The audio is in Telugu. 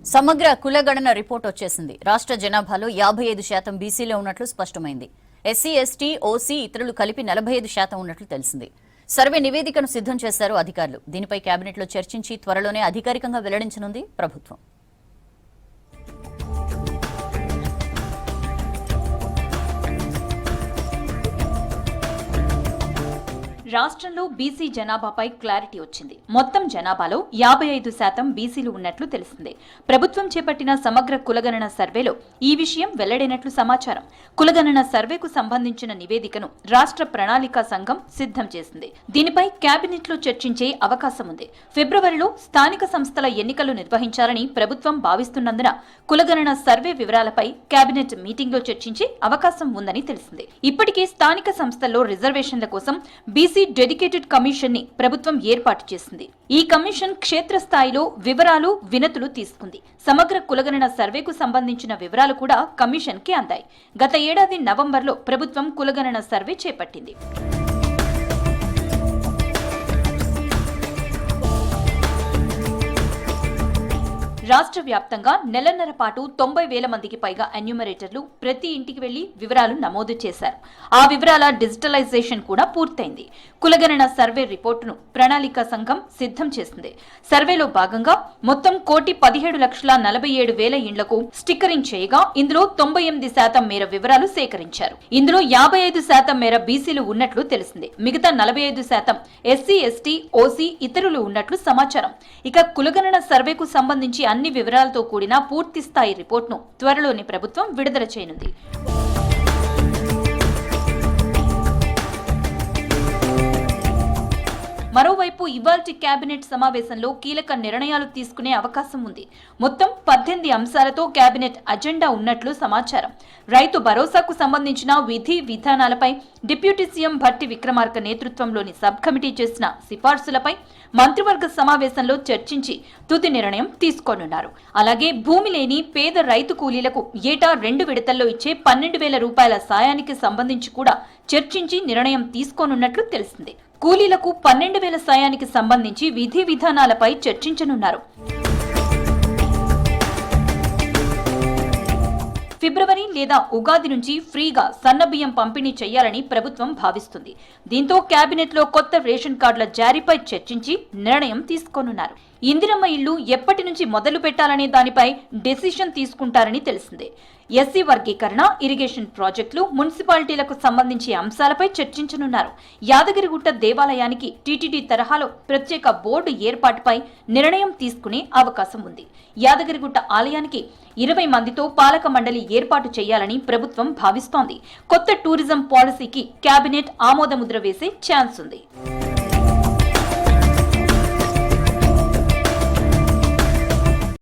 సమగ్ర కులగణన రిపోర్ట్ వచ్చేసింది. రాష్ట్ర జనాభాలో 55% బీసీలో ఉన్నట్లు స్పష్టమైంది. ఎస్సీ, ఎస్టీ, ఓసీ ఇతరులు కలిపి 45% ఉన్నట్లు తెలిసింది. సర్వే నివేదికను సిద్ధం చేశారు అధికారులు. దీనిపై కేబినెట్లో చర్చించి త్వరలోనే అధికారికంగా వెల్లడించనుంది ప్రభుత్వం. రాష్ట్రంలో బీసీ జనాభాపై క్లారిటీ వచ్చింది. మొత్తం జనాభాలో 55% బీసీలు ఉన్నట్లు తెలిసింది. ప్రభుత్వం చేపట్టిన సమగ్ర కులగణన సర్వేలో ఈ విషయం వెల్లడైనట్లు సమాచారం. కులగణన సర్వేకు సంబంధించిన నివేదికను రాష్ట్ర ప్రణాళికా సంఘం సిద్ధం చేసింది. దీనిపై కేబినెట్లో చర్చించే అవకాశం ఉంది. ఫిబ్రవరిలో స్థానిక సంస్థల ఎన్నికలు నిర్వహించాలని ప్రభుత్వం భావిస్తున్నందున కులగణన సర్వే వివరాలపై కేబినెట్ మీటింగ్లో చర్చించే అవకాశం ఉందని తెలిసింది. ఇప్పటికే స్థానిక సంస్థల్లో రిజర్వేషన్ల కోసం బీసీ డెడికేటెడ్ కమిషన్ ని ప్రభుత్వం ఏర్పాటు చేసింది. ఈ కమిషన్ క్షేత్రస్థాయిలో వివరాలు, వినతులు తీసుకుంది. సమగ్ర కులగణన సర్వేకు సంబంధించిన వివరాలు కూడా కమిషన్ కి అందాయి. గత ఏడాది నవంబర్లో ప్రభుత్వం కులగణన సర్వే చేపట్టింది. రాష్ట్ర వ్యాప్తంగా నెలన్నర పాటు 90,000 మందికి పైగా ఎన్యూమరేటర్లు ప్రతి ఇంటికి వెళ్లి వివరాలు నమోదు చేశారు. ఆ వివరాల డిజిటలైజేషన్ కూడా పూర్తయింది. కులగణన సర్వే రిపోర్టును ప్రణాళికా సంఘం సిద్ధం చేసింది. సర్వేలో భాగంగా మొత్తం 1,17,47,000 ఇండ్లకు స్టిక్కరింగ్ చేయగా ఇందులో 98% మేర వివరాలు సేకరించారు. ఇందులో 55% మేర బీసీలు ఉన్నట్లు తెలిసింది. మిగతా 45% ఎస్సీ, ఎస్టీ, ఓసీ ఇతరులు ఉన్నట్లు సమాచారం. ఇక కులగణన సర్వేకు సంబంధించి అన్ని వివరాలతో కూడిన పూర్తి స్థాయి రిపోర్ట్ను త్వరలోనే ప్రభుత్వం విడుదల చేయనుంది. మరోవైపు ఇవాల్టి కేబినెట్ సమావేశంలో కీలక నిర్ణయాలు తీసుకునే అవకాశం ఉంది. మొత్తం 18 అంశాలతో కేబినెట్ అజెండా ఉన్నట్లు సమాచారం. రైతు భరోసాకు సంబంధించిన విధి విధానాలపై డిప్యూటీ సీఎం భట్టి విక్రమార్క నేతృత్వంలోని సబ్ కమిటీ చేసిన సిఫార్సులపై మంత్రివర్గ సమావేశంలో చర్చించి తుది నిర్ణయం తీసుకోనున్నారు. అలాగే భూమి లేని పేద రైతు కూలీలకు ఏటా 2 విడతల్లో ఇచ్చే 12,000 రూపాయల సాయానికి సంబంధించి కూడా చర్చించి నిర్ణయం తీసుకోనున్నట్లు తెలిసింది. కూలీలకు 12,000 సాయానికి సంబంధించి విధి విధానాలపై చర్చించనున్నారు. ఫిబ్రవరి లేదా ఉగాది నుంచి ఫ్రీగా సన్నబియ్యం పంపిణీ చేయాలని ప్రభుత్వం భావిస్తుంది. దీంతో కేబినెట్లో కొత్త రేషన్ కార్డుల జారీపై చర్చించి నిర్ణయం తీసుకోనున్నారు. ఇందిరమ్మ ఇళ్లు ఎప్పటి నుంచి మొదలు పెట్టాలనే దానిపై డెసిషన్ తీసుకుంటారని తెలిసిందే. ఎస్సీ వర్గీకరణ, ఇరిగేషన్ ప్రాజెక్టులు, మున్సిపాలిటీలకు సంబంధించి అంశాలపై చర్చించనున్నారు. యాదగిరిగుట్ట దేవాలయానికి టీటీడీ తరహాలో ప్రత్యేక బోర్డు ఏర్పాటుపై నిర్ణయం తీసుకునే అవకాశం ఉంది. యాదగిరిగుట్ట ఆలయానికి 20 మందితో పాలక మండలి ఏర్పాటు చేయాలని ప్రభుత్వం భావిస్తోంది. కొత్త టూరిజం పాలసీకి కేబినెట్ ఆమోదముద్ర వేసే ఛాన్స్ ఉంది.